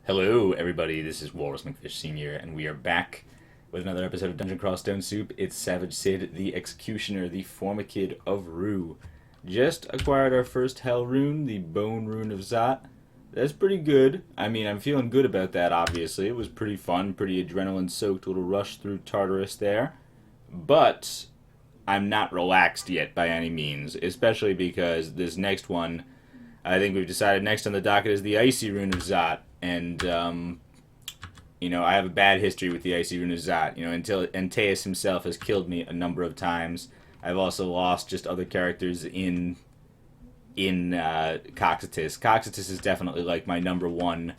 Hello, everybody. This is Walrus McFish Sr., and we are back with another episode of Dungeon Crawl Stone Soup. It's Savage Sid, the Executioner, the Formikid of Rue. Just acquired our first Hell rune, the Bone Rune of Zot. That's pretty good. I mean, I'm feeling good about that, obviously. It was pretty fun, pretty adrenaline-soaked little rush through Tartarus there. But I'm not relaxed yet by any means, especially because this next one, I think we've decided next on the docket is the Icy Rune of Zot. And, I have a bad history with the Icy Rune of Zot. Until Antaeus himself has killed me a number of times. I've also lost just other characters in Coxetus. Coxetus is definitely like my number one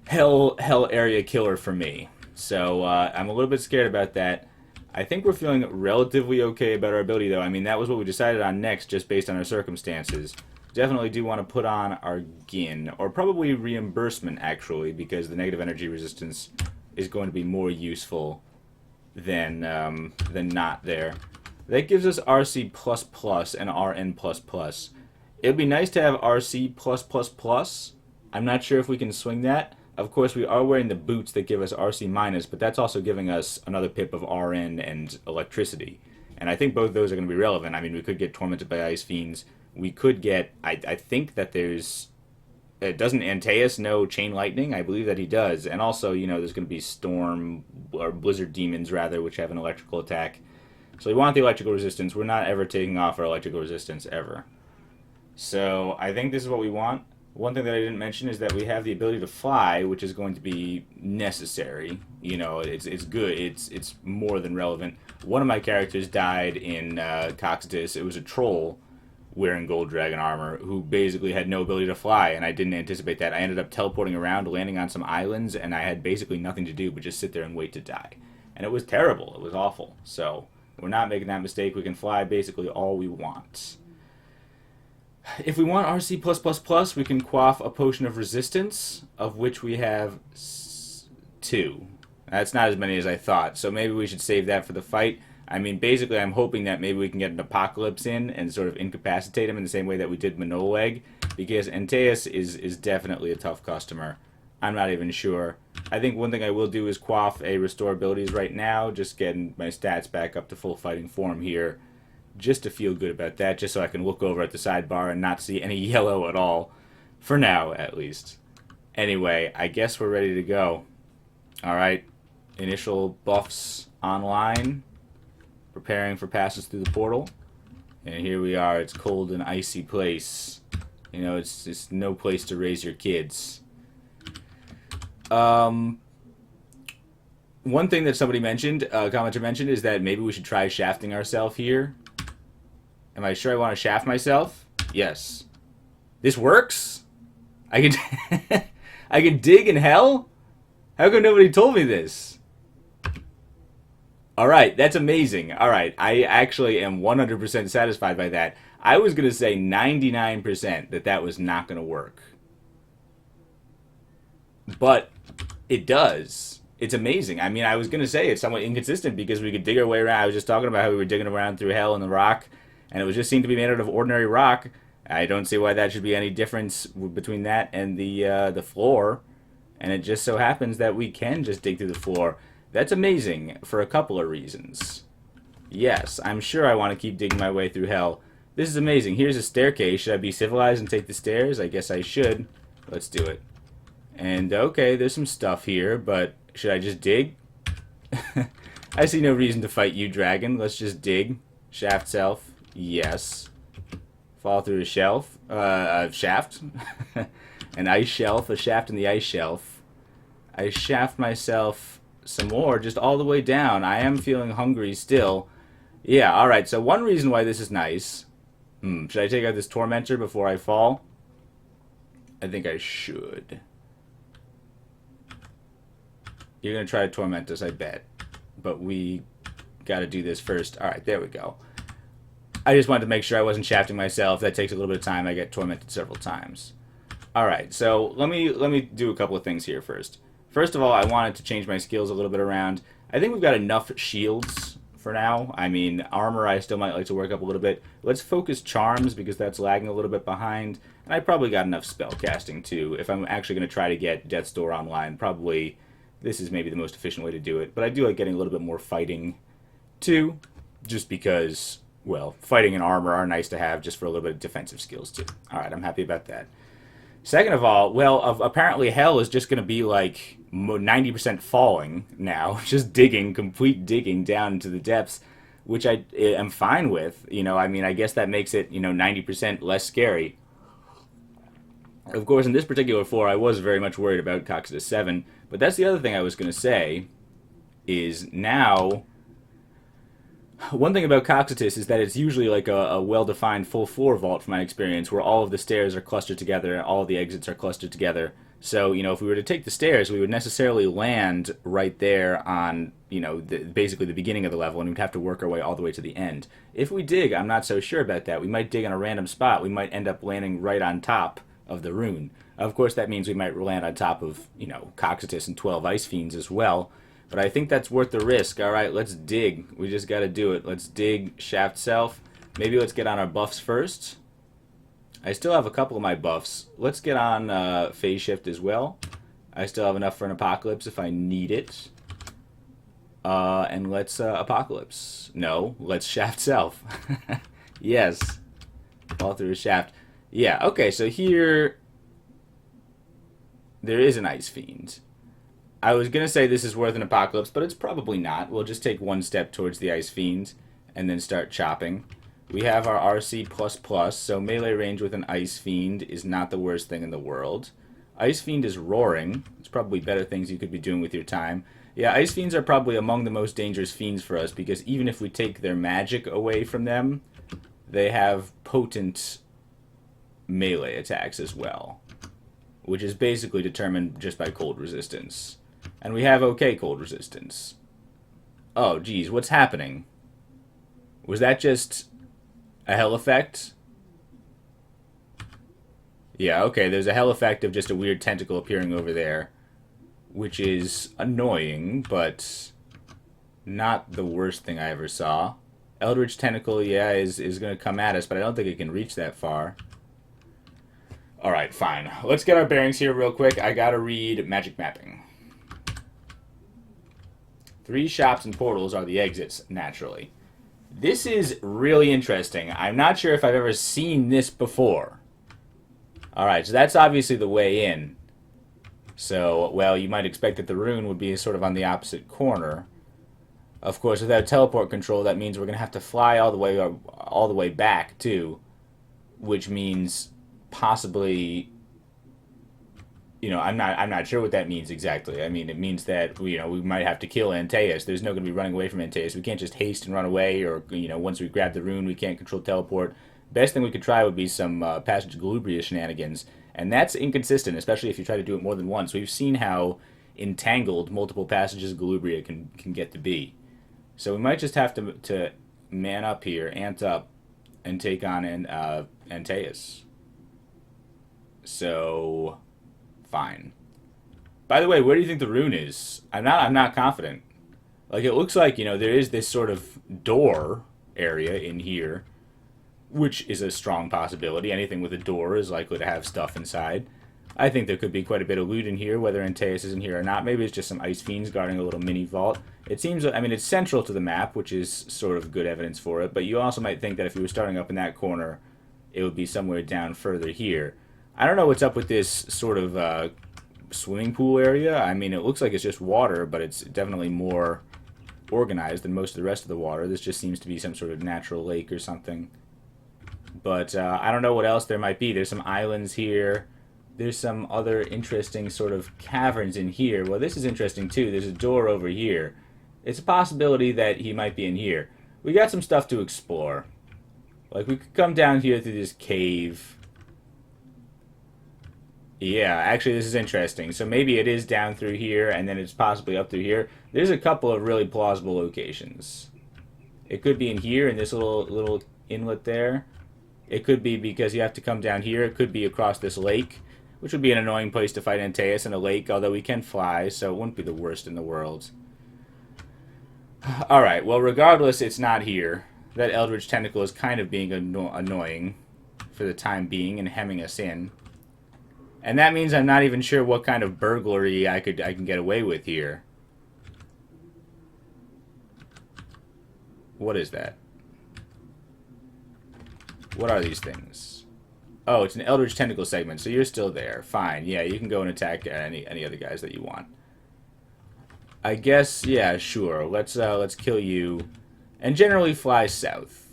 hell area killer for me. So I'm a little bit scared about that. I think we're feeling relatively okay about our ability, though. I mean, that was what we decided on next, just based on our circumstances. Definitely do want to put on our Gin, or probably Reimbursement, actually, because the negative energy resistance is going to be more useful than not there. That gives us RC++ and RN++. It would be nice to have RC+++. I'm not sure if we can swing that. Of course, we are wearing the boots that give us RC-, but that's also giving us another pip of RN and electricity. And I think both of those are going to be relevant. I mean, we could get Tormented by Ice Fiends. We could get, I think that doesn't Antaeus know Chain Lightning? I believe that he does. And also, there's going to be Storm, or Blizzard Demons, rather, which have an electrical attack. So we want the electrical resistance. We're not ever taking off our electrical resistance, ever. So I think this is what we want. One thing that I didn't mention is that we have the ability to fly, which is going to be necessary. It's good. It's more than relevant. One of my characters died in Coxetus. It was a troll wearing gold dragon armor who basically had no ability to fly, and I didn't anticipate that. I ended up teleporting around, landing on some islands, and I had basically nothing to do but just sit there and wait to die. And it was terrible. It was awful. So we're not making that mistake. We can fly basically all we want. If we want RC+++, we can quaff a potion of resistance, of which we have 2. That's not as many as I thought, so maybe we should save that for the fight. I mean, basically, I'm hoping that maybe we can get an Apocalypse in and sort of incapacitate him in the same way that we did Manoleg, because Antaeus is definitely a tough customer. I'm not even sure. I think one thing I will do is quaff a Restore Abilities right now, just getting my stats back up to full fighting form here, just to feel good about that, just so I can look over at the sidebar and not see any yellow at all. For now, at least. Anyway, I guess we're ready to go. Alright, initial buffs online. Preparing for passes through the portal. And here we are. It's cold and icy place. It's no place to raise your kids. One thing that somebody mentioned, a commenter mentioned, is that maybe we should try shafting ourselves here. Am I sure I want to shaft myself? Yes. This works? I can I can dig in hell? How come nobody told me this? Alright, that's amazing. Alright, I actually am 100% satisfied by that. I was going to say 99% that was not going to work. But it does. It's amazing. I mean, I was going to say it's somewhat inconsistent because we could dig our way around. I was just talking about how we were digging around through hell in the rock, and it was just seemed to be made out of ordinary rock. I don't see why that should be any difference between that and the floor. And it just so happens that we can just dig through the floor. That's amazing for a couple of reasons. Yes, I'm sure I want to keep digging my way through hell. This is amazing. Here's a staircase. Should I be civilized and take the stairs? I guess I should. Let's do it. And, okay, there's some stuff here, but should I just dig? I see no reason to fight you, dragon. Let's just dig. Shaft self. Yes. Fall through a shelf. Shaft. An ice shelf. A shaft in the ice shelf. I shaft myself some more, just all the way down. I am feeling hungry still. Yeah, alright, so one reason why this is nice. Should I take out this Tormentor before I fall? I think I should. You're going to try to torment us, I bet. But we got to do this first. Alright, there we go. I just wanted to make sure I wasn't shafting myself. That takes a little bit of time. I get tormented several times. Alright, so let me do a couple of things here first. First of all, I wanted to change my skills a little bit around. I think we've got enough shields for now. I mean, armor I still might like to work up a little bit. Let's focus charms because that's lagging a little bit behind. And I probably got enough spell casting, too. If I'm actually going to try to get Death's Door online, probably this is maybe the most efficient way to do it. But I do like getting a little bit more fighting, too, just because, well, fighting and armor are nice to have just for a little bit of defensive skills, too. All right, I'm happy about that. Second of all, well, apparently hell is just going to be like 90% falling now, just digging, complete digging down into the depths, which I am fine with. You know, I mean, I guess that makes it, 90% less scary. Of course, in this particular floor, I was very much worried about Coxetus 7, but that's the other thing I was going to say, is now, one thing about Coxetus is that it's usually like a well-defined full floor vault from my experience, where all of the stairs are clustered together and all of the exits are clustered together. So, if we were to take the stairs, we would necessarily land right there on, basically the beginning of the level, and we'd have to work our way all the way to the end. If we dig, I'm not so sure about that. We might dig on a random spot. We might end up landing right on top of the rune. Of course, that means we might land on top of, Coxetus and 12 Ice Fiends as well. But I think that's worth the risk. All right, let's dig. We just got to do it. Let's dig Shaft Self. Maybe let's get on our buffs first. I still have a couple of my buffs. Let's get on Phase Shift as well. I still have enough for an Apocalypse if I need it. And let's Apocalypse. No, let's Shaft Self. Yes. Fall through a shaft. Yeah, okay, so here there is an Ice Fiend. I was going to say this is worth an Apocalypse, but it's probably not. We'll just take one step towards the Ice Fiend and then start chopping. We have our RC++, so melee range with an Ice Fiend is not the worst thing in the world. Ice Fiend is roaring. It's probably better things you could be doing with your time. Yeah, Ice Fiends are probably among the most dangerous fiends for us, because even if we take their magic away from them, they have potent melee attacks as well, which is basically determined just by cold resistance. And we have okay cold resistance. Oh, geez, what's happening? Was that just a hell effect? Yeah, okay, there's a hell effect of just a weird tentacle appearing over there, which is annoying, but not the worst thing I ever saw. Eldritch Tentacle, yeah, is going to come at us, but I don't think it can reach that far. Alright, fine. Let's get our bearings here real quick. I gotta read Magic Mapping. 3 shops and portals are the exits, naturally. This is really interesting. I'm not sure if I've ever seen this before. Alright, so that's obviously the way in. So, well, you might expect that the rune would be sort of on the opposite corner. Of course, without teleport control, that means we're going to have to fly all the way back, too. Which means possibly, I'm not sure what that means exactly. I mean, it means that, we might have to kill Antaeus. There's no going to be running away from Antaeus. We can't just haste and run away, or, once we grab the rune, we can't control teleport. Best thing we could try would be some Passage of Galubria shenanigans. And that's inconsistent, especially if you try to do it more than once. We've seen how entangled multiple passages of Galubria can get to be. So we might just have to man up here, ant up, and take on Antaeus. So, fine. By the way, where do you think the rune is? I'm not confident. Like, it looks like, there is this sort of door area in here, which is a strong possibility. Anything with a door is likely to have stuff inside. I think there could be quite a bit of loot in here, whether Antaeus is in here or not. Maybe it's just some Ice Fiends guarding a little mini vault. It seems, it's central to the map, which is sort of good evidence for it, but you also might think that if we were starting up in that corner, it would be somewhere down further here. I don't know what's up with this sort of swimming pool area. I mean, it looks like it's just water, but it's definitely more organized than most of the rest of the water. This just seems to be some sort of natural lake or something. But I don't know what else there might be. There's some islands here. There's some other interesting sort of caverns in here. Well, this is interesting too. There's a door over here. It's a possibility that he might be in here. We got some stuff to explore. Like, we could come down here through this cave. Yeah, actually, this is interesting. So maybe it is down through here, and then it's possibly up through here. There's a couple of really plausible locations. It could be in here, in this little inlet there. It could be because you have to come down here. It could be across this lake, which would be an annoying place to fight Antaeus in a lake, although we can fly, so it wouldn't be the worst in the world. Alright, well, regardless, it's not here. That Eldritch Tentacle is kind of being annoying for the time being and hemming us in. And that means I'm not even sure what kind of burglary I can get away with here. What is that? What are these things? Oh, it's an Eldritch Tentacle segment, so you're still there. Fine. Yeah, you can go and attack any other guys that you want. I guess, yeah, sure. Let's kill you and generally fly south.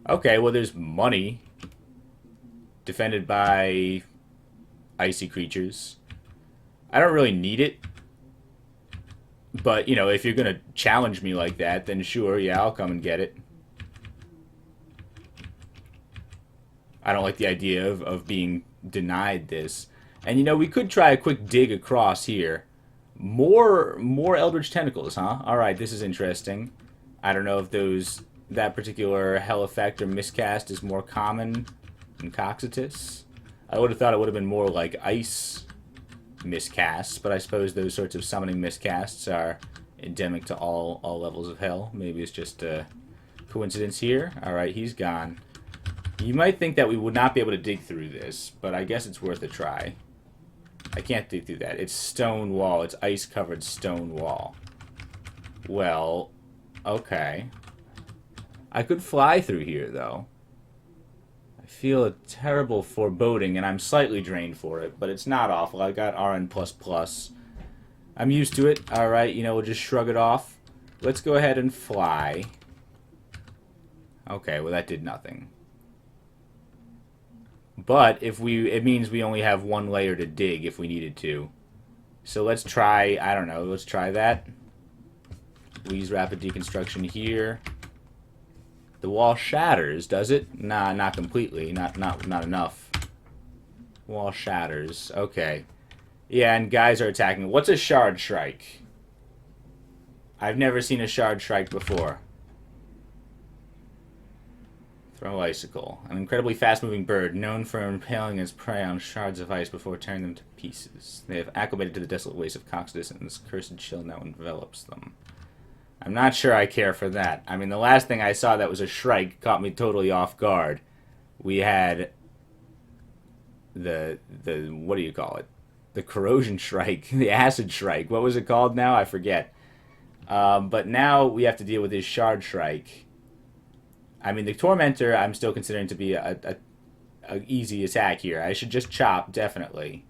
Okay, well there's money. Defended by icy creatures. I don't really need it. But, you know, if you're going to challenge me like that, then sure, yeah, I'll come and get it. I don't like the idea of being denied this. And, you know, we could try a quick dig across here. More Eldritch Tentacles, huh? Alright, this is interesting. I don't know if that particular hell effect or miscast is more common in Coxitus. I would have thought it would have been more like ice miscasts, but I suppose those sorts of summoning miscasts are endemic to all levels of hell. Maybe it's just a coincidence here. Alright, he's gone. You might think that we would not be able to dig through this, but I guess it's worth a try. I can't dig through that. It's stone wall. It's ice-covered stone wall. Well, okay. I could fly through here, though. I feel a terrible foreboding, and I'm slightly drained for it, but it's not awful. I got RN++. I'm used to it. Alright, you know, we'll just shrug it off. Let's go ahead and fly. Okay, well that did nothing. But it means we only have one layer to dig if we needed to. So let's try, I don't know, let's try that. We'll use rapid deconstruction here. The wall shatters, does it? Nah, not completely. Not enough. Wall shatters. Okay. Yeah, and guys are attacking. What's a shard strike? I've never seen a shard strike before. Throw icicle. An incredibly fast-moving bird, known for impaling its prey on shards of ice before tearing them to pieces. They have acclimated to the desolate waste of Coxitus, and this cursed chill now envelops them. I'm not sure I care for that. I mean, the last thing I saw that was a shrike caught me totally off guard. We had the what do you call it? The corrosion shrike, the acid shrike. What was it called now? I forget. But now we have to deal with this shard shrike. I mean, the Tormentor I'm still considering to be a easy attack here. I should just chop, definitely.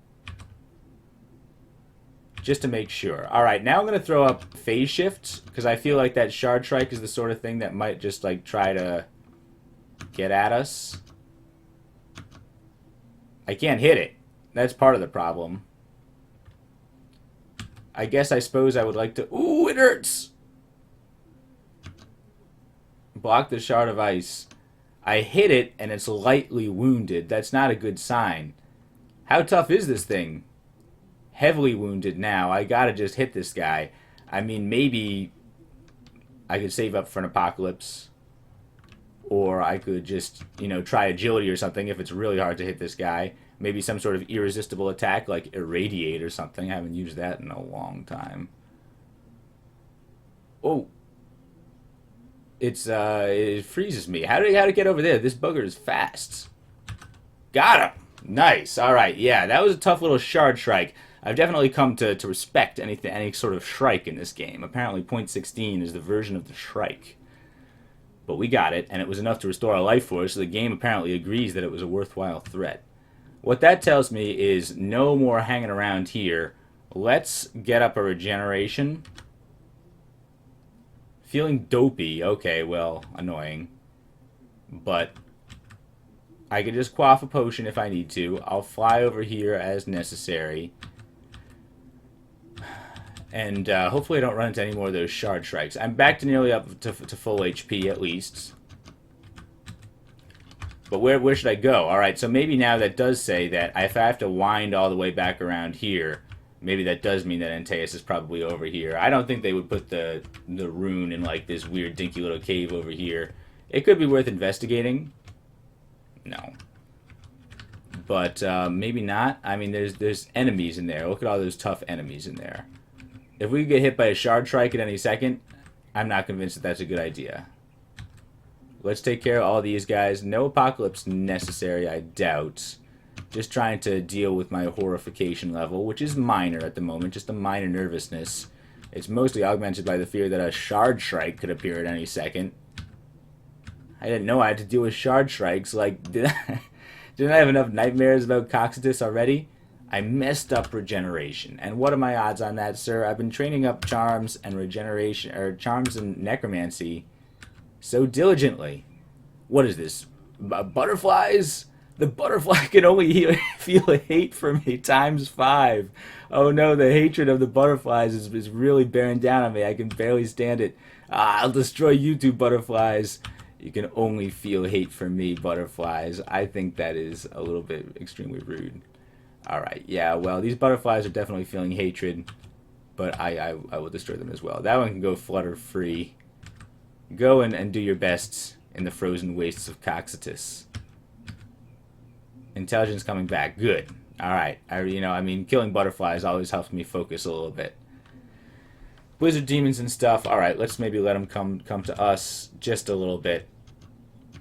Just to make sure. Alright, now I'm going to throw up phase shifts, because I feel like that shard strike is the sort of thing that might just, like, try to get at us. I can't hit it. That's part of the problem. I guess I suppose I would like to... Ooh, it hurts! Block the shard of ice. I hit it, and it's lightly wounded. That's not a good sign. How tough is this thing? Heavily wounded now. I gotta just hit this guy. I mean, maybe I could save up for an apocalypse. Or I could just, you know, try agility or something if it's really hard to hit this guy. Maybe some sort of irresistible attack like Irradiate or something. I haven't used that in a long time. Oh. It freezes me. How did I get over there? This bugger is fast. Got him. Nice. Alright, yeah, that was a tough little shard strike. I've definitely come to respect any sort of shrike in this game. Apparently .16 is the version of the shrike. But we got it, and it was enough to restore our life force, so the game apparently agrees that it was a worthwhile threat. What that tells me is no more hanging around here. Let's get up a regeneration. Feeling dopey. Okay, well, annoying. But I can just quaff a potion if I need to. I'll fly over here as necessary. And hopefully I don't run into any more of those shard strikes. I'm back to nearly up to full HP at least. But where should I go? Alright, so maybe now that does say that if I have to wind all the way back around here, maybe that does mean that Antaeus is probably over here. I don't think they would put the rune in like this weird dinky little cave over here. It could be worth investigating. No. But maybe not. I mean, there's enemies in there. Look at all those tough enemies in there. If we get hit by a shard strike at any second, I'm not convinced that that's a good idea. Let's take care of all these guys. No apocalypse necessary, I doubt. Just trying to deal with my horrification level, which is minor at the moment, just a minor nervousness. It's mostly augmented by the fear that a shard shrike could appear at any second. I didn't know I had to deal with shard shrikes. Like, didn't I have enough nightmares about Coxetus already? I messed up regeneration. And what are my odds on that, sir? I've been training up charms and regeneration, or charms and necromancy so diligently. What is this? Butterflies? The butterfly can only feel hate for me times 5. Oh no, the hatred of the butterflies is really bearing down on me. I can barely stand it. I'll destroy you two butterflies. You can only feel hate for me, butterflies. I think that is a little bit extremely rude. Alright, yeah, well, these butterflies are definitely feeling hatred, but I will destroy them as well. That one can go flutter free. Go and do your best in the frozen wastes of Coxetus. Intelligence coming back. Good. Alright. Killing butterflies always helps me focus a little bit. Blizzard demons and stuff. Alright, let's maybe let them come to us just a little bit.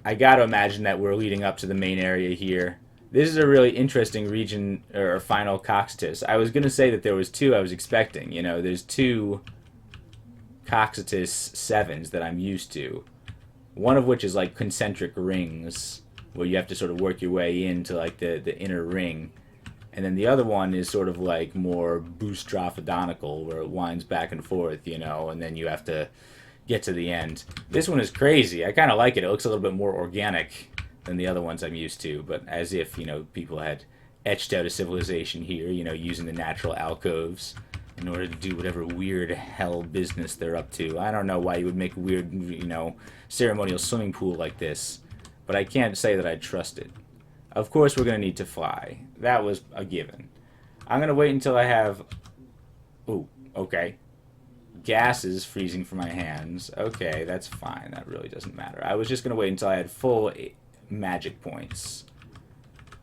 I gotta imagine that we're leading up to the main area here. This is a really interesting region, or final Coxetus. I was gonna say that there was 2 I was expecting. You know, there's 2 Coxetus 7s that I'm used to. One of which is like concentric rings, where you have to sort of work your way into like the inner ring. And then the other one is sort of like more boostrophodonical, where it winds back and forth, you know, and then you have to get to the end. This one is crazy. I kind of like it. It looks a little bit more organic than the other ones I'm used to, but as if, you know, people had etched out a civilization here, you know, using the natural alcoves in order to do whatever weird hell business they're up to. I don't know why you would make a weird, you know, ceremonial swimming pool like this, but I can't say that I trust it. Of course we're going to need to fly. That was a given. I'm going to wait until I have... Ooh, okay. Gas is freezing from my hands. Okay, that's fine. That really doesn't matter. I was just going to wait until I had full magic points,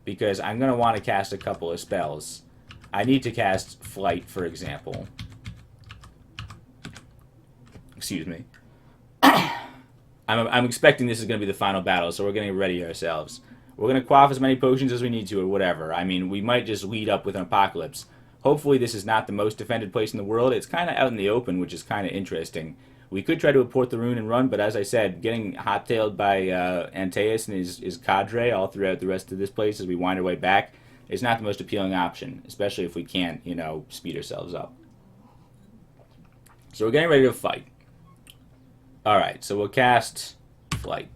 because I'm going to want to cast a couple of spells. I need to cast Flight, for example. Excuse me. I'm expecting this is going to be the final battle, so we're getting ready ourselves. We're going to quaff as many potions as we need to, or whatever. I mean, we might just lead up with an apocalypse. Hopefully this is not the most defended place in the world. It's kind of out in the open, which is kind of interesting. We could try to import the rune and run, but as I said, getting hot-tailed by Antaeus and his cadre all throughout the rest of this place as we wind our way back is not the most appealing option, especially if we can't, you know, speed ourselves up. So we're getting ready to fight. Alright, so we'll cast Flight,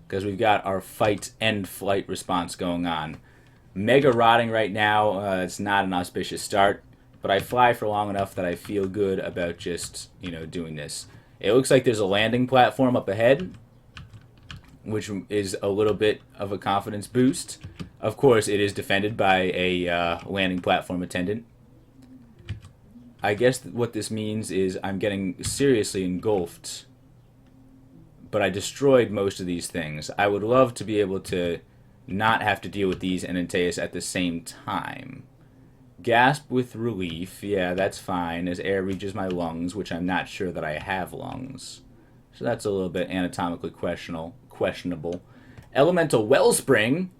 because we've got our fight and flight response going on. Mega rotting right now. It's not an auspicious start, but I fly for long enough that I feel good about just, you know, doing this. It looks like there's a landing platform up ahead, which is a little bit of a confidence boost. Of course, it is defended by a landing platform attendant. I guess what this means is I'm getting seriously engulfed, but I destroyed most of these things. I would love to be able to not have to deal with these and Antaeus at the same time. Gasp with relief. Yeah, that's fine, as air reaches my lungs, which I'm not sure that I have lungs. So that's a little bit anatomically questionable. Elemental Wellspring?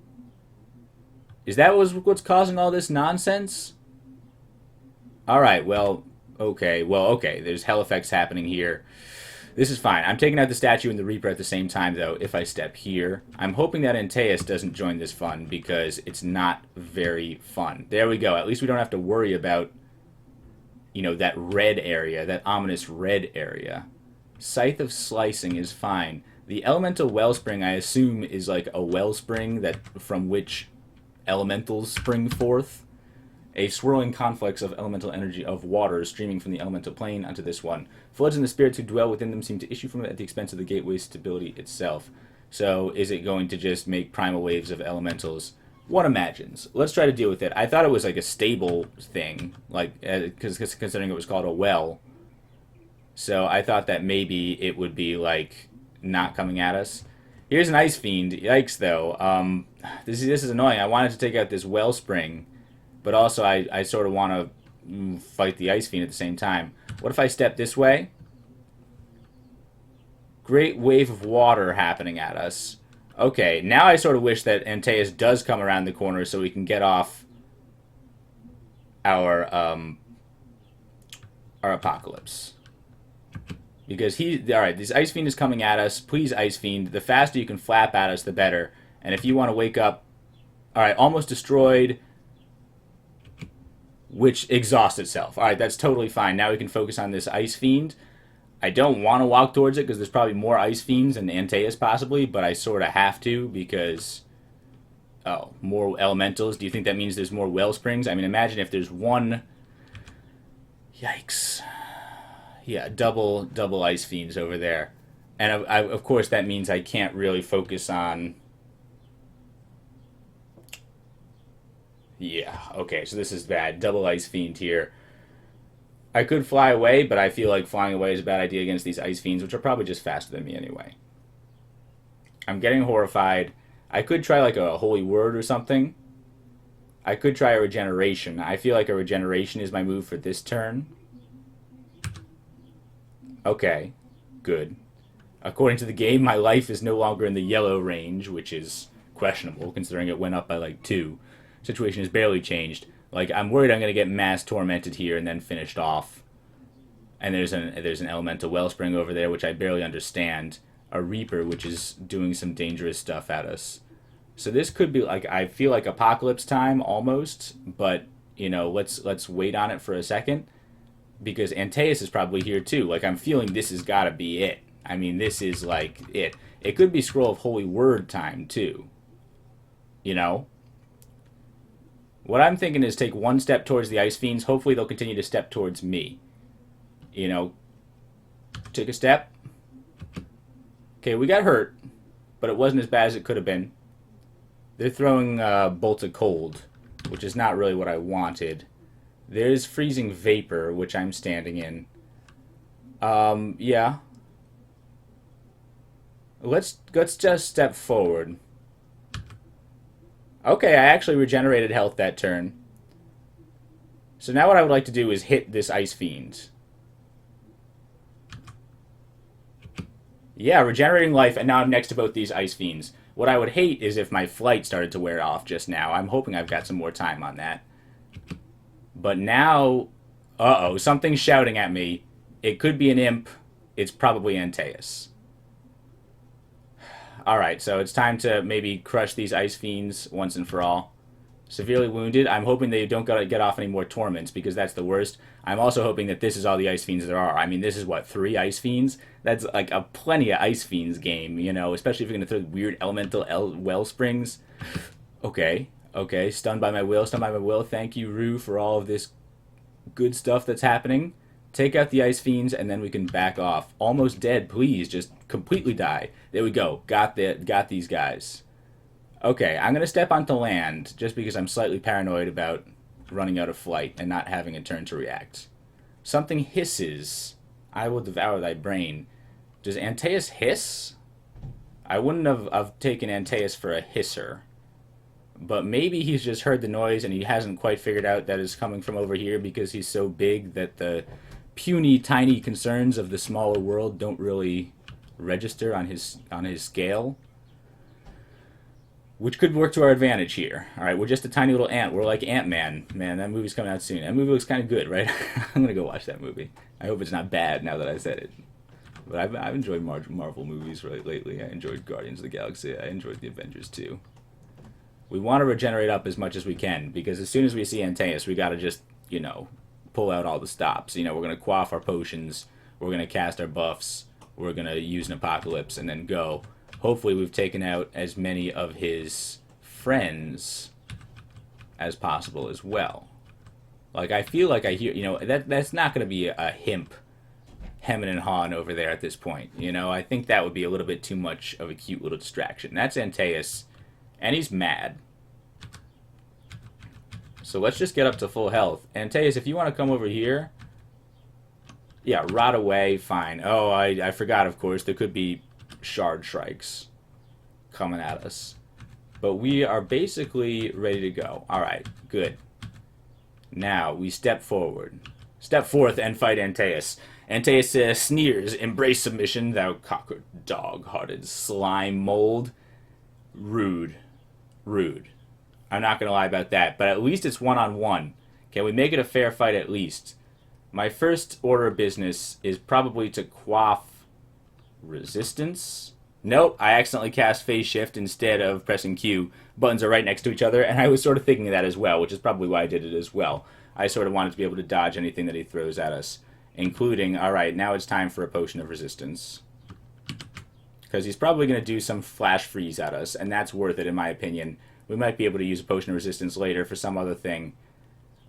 Is that what's causing all this nonsense? Alright, well, okay. There's hell effects happening here. This is fine. I'm taking out the statue and the Reaper at the same time, though, if I step here. I'm hoping that Antaeus doesn't join this fun, because it's not very fun. There we go. At least we don't have to worry about, you know, that red area, that ominous red area. Scythe of Slicing is fine. The Elemental Wellspring, I assume, is like a wellspring that from which elementals spring forth. A swirling conflux of elemental energy of water streaming from the elemental plane onto this one. Floods and the spirits who dwell within them seem to issue from it at the expense of the gateway's stability itself. So, is it going to just make primal waves of elementals? One imagines. Let's try to deal with it. I thought it was like a stable thing, like, considering it was called a well. So, I thought that maybe it would be, like, not coming at us. Here's an Ice Fiend. Yikes, though. This is annoying. I wanted to take out this wellspring, but also I sort of want to fight the Ice Fiend at the same time. What if I step this way? Great wave of water happening at us. Okay, now I sort of wish that Antaeus does come around the corner so we can get off our apocalypse. Because alright, this Ice Fiend is coming at us. Please, Ice Fiend, the faster you can flap at us, the better. And if you want to wake up... Alright, almost destroyed, which exhausts itself. Alright, that's totally fine. Now we can focus on this Ice Fiend. I don't want to walk towards it because there's probably more Ice Fiends than Antaeus possibly, but I sort of have to because... Oh, more elementals. Do you think that means there's more Wellsprings? I mean, imagine if there's one... Yikes. Yeah, double Ice Fiends over there. And of course that means I can't really focus on... Yeah, okay, so this is bad. Double Ice Fiend here. I could fly away, but I feel like flying away is a bad idea against these Ice Fiends, which are probably just faster than me anyway. I'm getting horrified. I could try like a Holy Word or something. I could try a Regeneration. I feel like a Regeneration is my move for this turn. Okay, good. According to the game, my life is no longer in the yellow range, which is questionable considering it went up by like 2. Situation has barely changed. Like, I'm worried I'm going to get mass tormented here and then finished off. And there's an elemental wellspring over there, which I barely understand. A Reaper, which is doing some dangerous stuff at us. So this could be like, I feel like apocalypse time almost, but you know, let's wait on it for a second because Antaeus is probably here too. Like, I'm feeling this has got to be it. I mean, this is like it. It could be Scroll of Holy Word time too. You know? What I'm thinking is take one step towards the Ice Fiends. Hopefully they'll continue to step towards me. You know, take a step. Okay, we got hurt, but it wasn't as bad as it could have been. They're throwing bolts of cold, which is not really what I wanted. There's freezing vapor, which I'm standing in. Yeah. Let's just step forward. Okay, I actually regenerated health that turn. So now what I would like to do is hit this Ice Fiend. Yeah, regenerating life, and now I'm next to both these Ice Fiends. What I would hate is if my flight started to wear off just now. I'm hoping I've got some more time on that. But now... Uh-oh, something's shouting at me. It could be an imp. It's probably Antaeus. Alright, so it's time to maybe crush these Ice Fiends once and for all. Severely wounded. I'm hoping they don't get off any more torments, because that's the worst. I'm also hoping that this is all the Ice Fiends there are. I mean, this is, what, 3 Ice Fiends? That's like a plenty of Ice Fiends game, you know, especially if you're going to throw weird elemental Wellsprings. Okay, okay, stunned by my will, stunned by my will. Thank you, Rue, for all of this good stuff that's happening. Take out the Ice Fiends, and then we can back off. Almost dead, please, just completely die. There we go, got these guys. Okay, I'm going to step onto land, just because I'm slightly paranoid about running out of flight and not having a turn to react. Something hisses. I will devour thy brain. Does Antaeus hiss? I wouldn't have taken Antaeus for a hisser. But maybe he's just heard the noise and he hasn't quite figured out that it's coming from over here because he's so big that the puny, tiny concerns of the smaller world don't really register on his scale. Which could work to our advantage here. Alright, we're just a tiny little ant. We're like Ant-Man. Man, that movie's coming out soon. That movie looks kind of good, right? I'm going to go watch that movie. I hope it's not bad now that I said it. But I've enjoyed Marvel movies lately. I enjoyed Guardians of the Galaxy. I enjoyed the Avengers too. We want to regenerate up as much as we can, because as soon as we see Antaeus, we got to just, you know, pull out all the stops. You know, we're going to quaff our potions. We're going to cast our buffs. We're going to use an apocalypse and then go. Hopefully we've taken out as many of his friends as possible as well. Like, I feel like I hear, you know, that's not going to be a himp hemming and hawing over there at this point. You know, I think that would be a little bit too much of a cute little distraction. That's Antaeus, and he's mad. So let's just get up to full health. Antaeus, if you want to come over here, yeah, rot away, fine. Oh, I forgot, of course, there could be shard shrikes coming at us. But we are basically ready to go. Alright, good. Now, we step forward. Step forth and fight Antaeus. Antaeus sneers, embrace submission, thou cocker dog-hearted slime mold. Rude. Rude. I'm not going to lie about that, but at least it's one-on-one. Can we make it a fair fight at least? My first order of business is probably to quaff resistance. Nope, I accidentally cast phase shift instead of pressing Q. Buttons are right next to each other, and I was sort of thinking of that as well, which is probably why I did it as well. I sort of wanted to be able to dodge anything that he throws at us, including, alright, now it's time for a potion of resistance. Because he's probably going to do some flash freeze at us, and that's worth it in my opinion. We might be able to use a potion of resistance later for some other thing,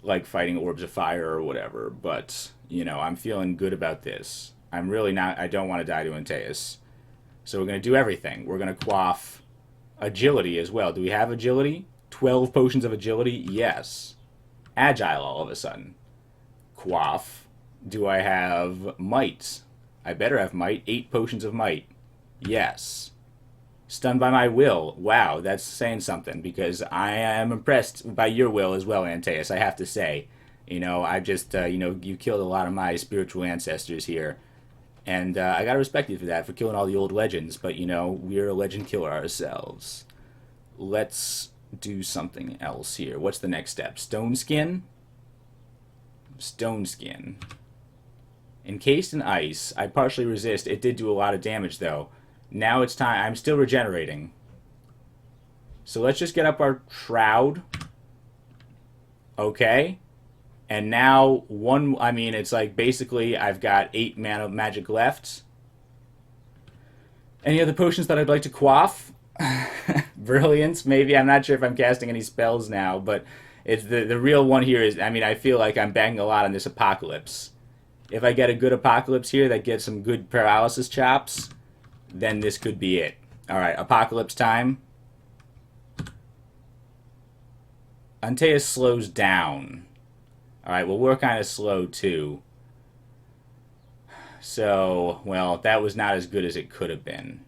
like fighting orbs of fire or whatever, but, you know, I'm feeling good about this. I'm really not, I don't want to die to Antaeus. So we're going to do everything. We're going to quaff agility as well. Do we have agility? 12 potions of agility? Yes. Agile all of a sudden. Quaff. Do I have might? I better have might. 8 potions of might. Yes. Stunned by my will. Wow, that's saying something, because I am impressed by your will as well, Antaeus, I have to say. You know, I just, you know, you killed a lot of my spiritual ancestors here. And I gotta respect you for that, for killing all the old legends. But, you know, we're a legend killer ourselves. Let's do something else here. What's the next step? Stone skin? Stone skin. Encased in ice. I partially resist. It did do a lot of damage, though. Now it's time. I'm still regenerating. So let's just get up our shroud. Okay. And now, I mean, it's like basically I've got 8 mana magic left. Any other potions that I'd like to quaff? Brilliance, maybe. I'm not sure if I'm casting any spells now, but it's the real one here is, I mean, I feel like I'm banging a lot on this Apocalypse. If I get a good Apocalypse here that gets some good paralysis chops, then this could be it. Alright, Apocalypse time. Antaeus slows down. Alright, well, we're kind of slow, too. So, well, that was not as good as it could have been.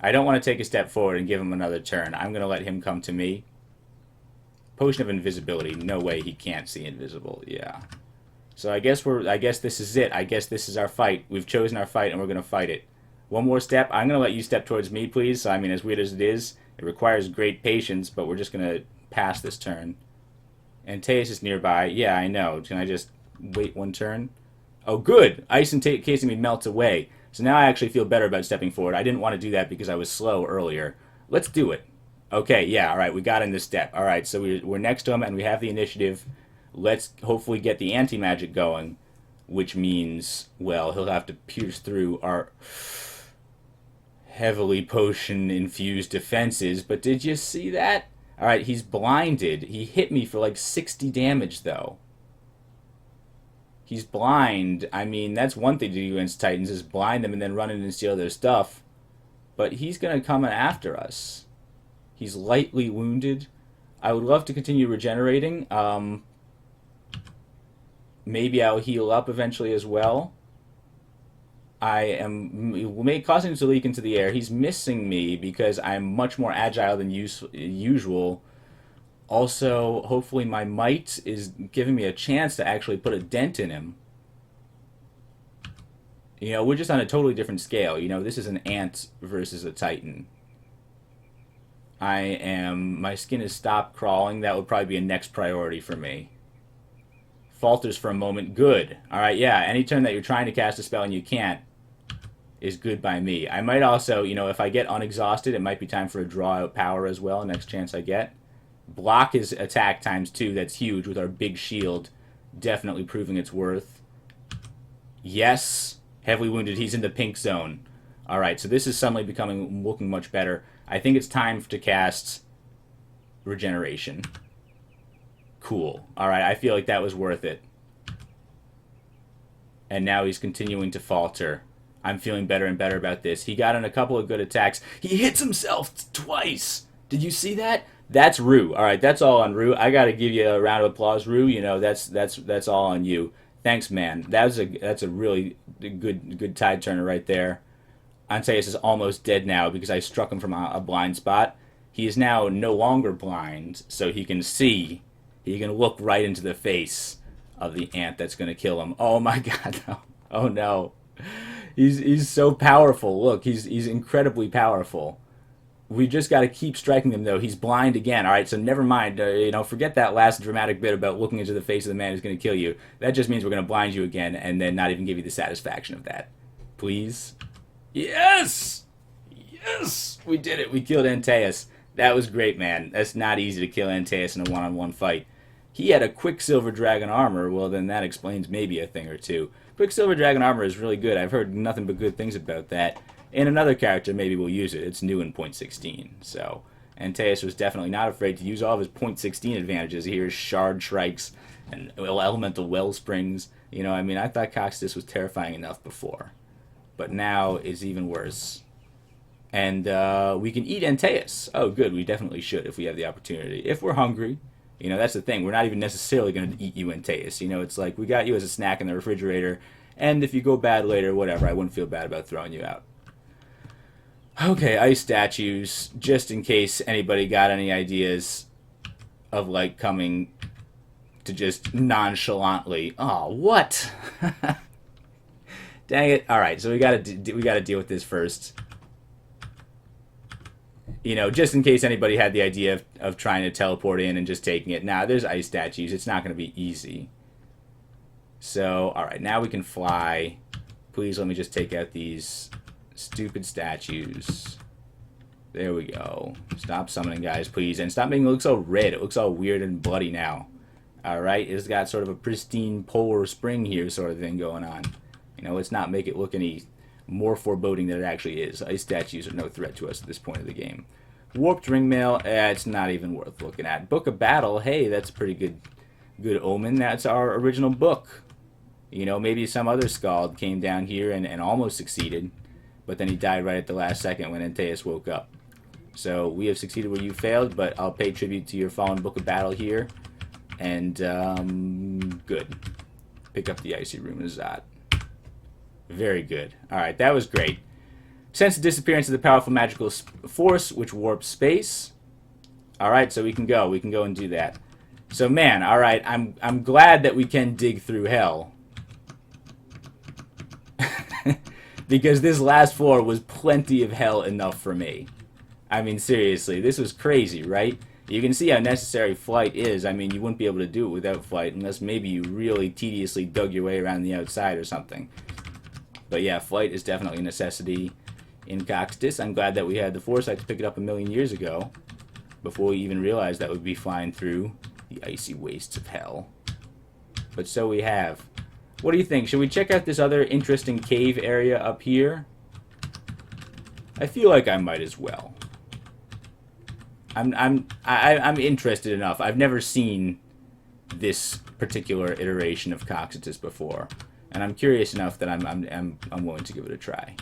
I don't want to take a step forward and give him another turn. I'm going to let him come to me. Potion of invisibility. No way he can't see invisible. Yeah. So I guess this is it. I guess this is our fight. We've chosen our fight, and we're going to fight it. One more step. I'm going to let you step towards me, please. So, I mean, as weird as it is, it requires great patience, but we're just going to pass this turn. Antaeus is nearby. Yeah, I know. Can I just wait one turn? Oh, good! Ice encasing me melts away. So now I actually feel better about stepping forward. I didn't want to do that because I was slow earlier. Let's do it. Okay, yeah, alright, we got in this step. Alright, so we're next to him and we have the initiative. Let's hopefully get the anti-magic going, which means, well, he'll have to pierce through our heavily potion-infused defenses. But did you see that? Alright, he's blinded. He hit me for like 60 damage, though. He's blind. I mean, that's one thing to do against Titans, is blind them and then run in and steal their stuff. But he's going to come after us. He's lightly wounded. I would love to continue regenerating. Maybe I'll heal up eventually as well. Causing him to leak into the air. He's missing me because I'm much more agile than usual. Also, hopefully my might is giving me a chance to actually put a dent in him. You know, we're just on a totally different scale. You know, this is an ant versus a titan. My skin has stopped crawling. That would probably be a next priority for me. Falters for a moment. Good. Alright, yeah, any turn that you're trying to cast a spell and you can't is good by me. I might also, you know, if I get unexhausted, it might be time for a draw out power as well, next chance I get. Block his attack ×2. That's huge with our big shield. Definitely proving its worth. Yes. Heavily wounded. He's in the pink zone. Alright, so this is suddenly looking much better. I think it's time to cast regeneration. Cool. Alright, I feel like that was worth it. And now he's continuing to falter. I'm feeling better and better about this. He got in a couple of good attacks. He hits himself twice! Did you see that? That's Rue. Alright, that's all on Rue. I gotta give you a round of applause, Rue. You know, that's all on you. Thanks, man. That's a really good tide turner right there. Antaeus is almost dead now because I struck him from a blind spot. He is now no longer blind, so he can see. He can look right into the face of the ant that's going to kill him. Oh my god, no. Oh no. He's so powerful. Look, he's incredibly powerful. We just got to keep striking him, though. He's blind again. All right, so never mind. Forget that last dramatic bit about looking into the face of the man who's going to kill you. That just means we're going to blind you again and then not even give you the satisfaction of that. Please? Yes! Yes! We did it. We killed Antaeus. That was great, man. That's not easy to kill Antaeus in a one-on-one fight. He had a Quicksilver Dragon armor. Well, then that explains maybe a thing or two. Quicksilver Dragon armor is really good. I've heard nothing but good things about that. And another character maybe will use it. It's new in .16. So Antaeus was definitely not afraid to use all of his .16 advantages here, shard strikes and elemental wellsprings. I thought Coxtus was terrifying enough before. But now it's even worse. And we can eat Antaeus. Oh, good. We definitely should if we have the opportunity. If we're hungry. That's the thing. We're not even necessarily going to eat you, Antaeus. It's like we got you as a snack in the refrigerator. And if you go bad later, whatever, I wouldn't feel bad about throwing you out. Okay, ice statues, just in case anybody got any ideas of, like, coming to just nonchalantly... Oh, what? Dang it. Alright, so we gotta deal with this first. Just in case anybody had the idea of trying to teleport in and just taking it. Now, there's ice statues. It's not going to be easy. So, alright, now we can fly. Please let me just take out these... stupid statues. There we go. Stop summoning, guys, please. And stop making it look so red. It looks all weird and bloody now. Alright, it's got sort of a pristine polar spring here sort of thing going on. Let's not make it look any more foreboding than it actually is. Ice statues are no threat to us at this point of the game. Warped ringmail, it's not even worth looking at. Book of Battle, hey, that's a pretty good omen. That's our original book. Maybe some other Skald came down here and almost succeeded. But then he died right at the last second when Antaeus woke up. So we have succeeded where you failed, but I'll pay tribute to your fallen Book of Battle here. And, good. Pick up the Icy Rune of Zot. Very good. Alright, that was great. Sense the disappearance of the powerful magical force, which warps space. Alright, so we can go. We can go and do that. So, man, alright, I'm glad that we can dig through hell. Because this last floor was plenty of hell enough for me. I mean, seriously, this was crazy, right? You can see how necessary flight is. I mean, you wouldn't be able to do it without flight unless maybe you really tediously dug your way around the outside or something. But yeah, flight is definitely a necessity in Coxtus. I'm glad that we had the foresight to pick it up a million years ago before we even realized that we'd be flying through the icy wastes of hell. But so we have. What do you think? Should we check out this other interesting cave area up here? I feel like I might as well. I'm interested enough. I've never seen this particular iteration of Coxtus before, and I'm curious enough that I'm willing to give it a try.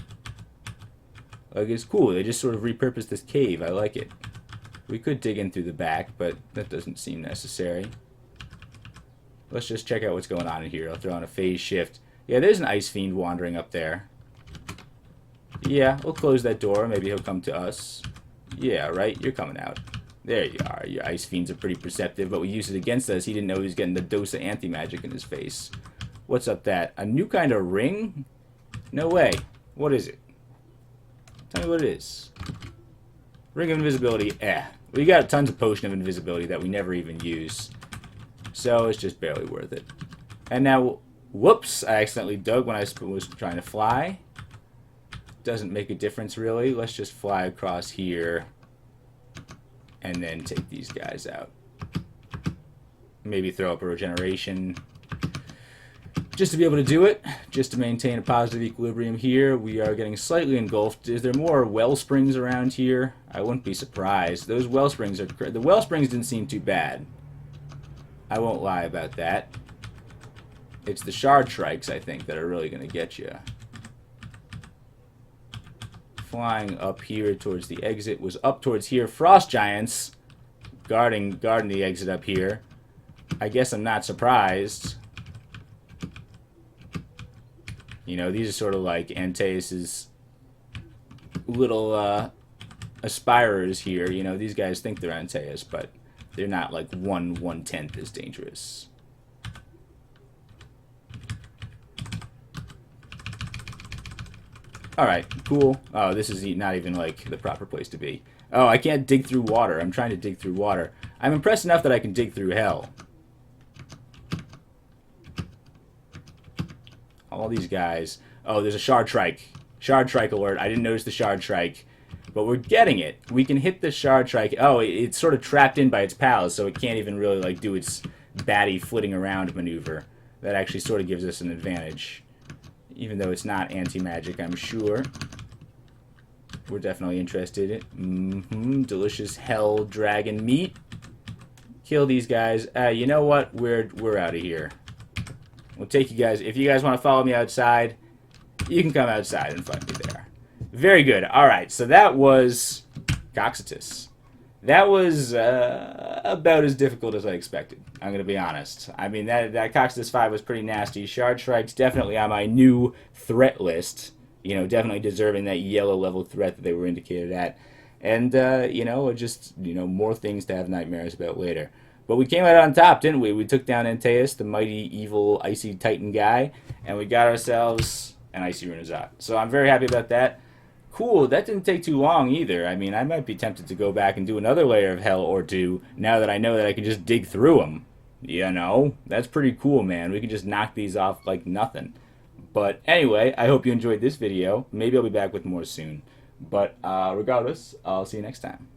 Like, it's cool. They just sort of repurposed this cave. I like it. We could dig in through the back, but that doesn't seem necessary. Let's just check out what's going on in here. I'll throw on a phase shift. Yeah, there's an ice fiend wandering up there. Yeah, we'll close that door. Maybe he'll come to us. Yeah, right? You're coming out. There you are. Your ice fiends are pretty perceptive, but we used it against us. He didn't know he was getting the dose of anti-magic in his face. What's up that? A new kind of ring? No way. What is it? Tell me what it is. Ring of invisibility. We got tons of potion of invisibility that we never even use. So it's just barely worth it. And now, whoops, I accidentally dug when I was trying to fly. Doesn't make a difference really. Let's just fly across here and then take these guys out. Maybe throw up a regeneration just to be able to do it, just to maintain a positive equilibrium here. We are getting slightly engulfed. Is there more well springs around here? I wouldn't be surprised. Those well springs are... The well springs didn't seem too bad. I won't lie about that. It's the shard strikes, I think, that are really going to get you. Flying up here towards the exit was up towards here. Frost giants guarding the exit up here. I guess I'm not surprised. You know, these are sort of like Antaeus's little aspirers here. You know, these guys think they're Antaeus, but they're not like 1/10 as dangerous. Alright, cool. Oh, this is not even, like, the proper place to be. Oh, I can't dig through water. I'm trying to dig through water. I'm impressed enough that I can dig through hell. All these guys. Oh, there's a shard trike. Shard trike alert. I didn't notice the shard trike. But we're getting it. We can hit the shard trike. Oh, it's sort of trapped in by its pals, so it can't even really, like, do its batty flitting around maneuver. That actually sort of gives us an advantage. Even though it's not anti-magic, I'm sure. We're definitely interested. Delicious hell dragon meat. Kill these guys. You know what? We're out of here. We'll take you guys. If you guys want to follow me outside, you can come outside and find me there. Very good. All right. So that was Coxitus. That was about as difficult as I expected. I'm going to be honest. I mean, that Coxitus 5 was pretty nasty. Shard Strike's definitely on my new threat list. You know, definitely deserving that yellow level threat that they were indicated at. And, you know, just, you know, more things to have nightmares about later. But we came out on top, didn't we? We took down Antaeus, the mighty, evil, icy titan guy. And we got ourselves an Icy Runezat. So I'm very happy about that. Cool, that didn't take too long either. I mean, I might be tempted to go back and do another layer of hell or two now that I know that I can just dig through them. You know, that's pretty cool, man. We can just knock these off like nothing. But anyway, I hope you enjoyed this video. Maybe I'll be back with more soon. But regardless, I'll see you next time.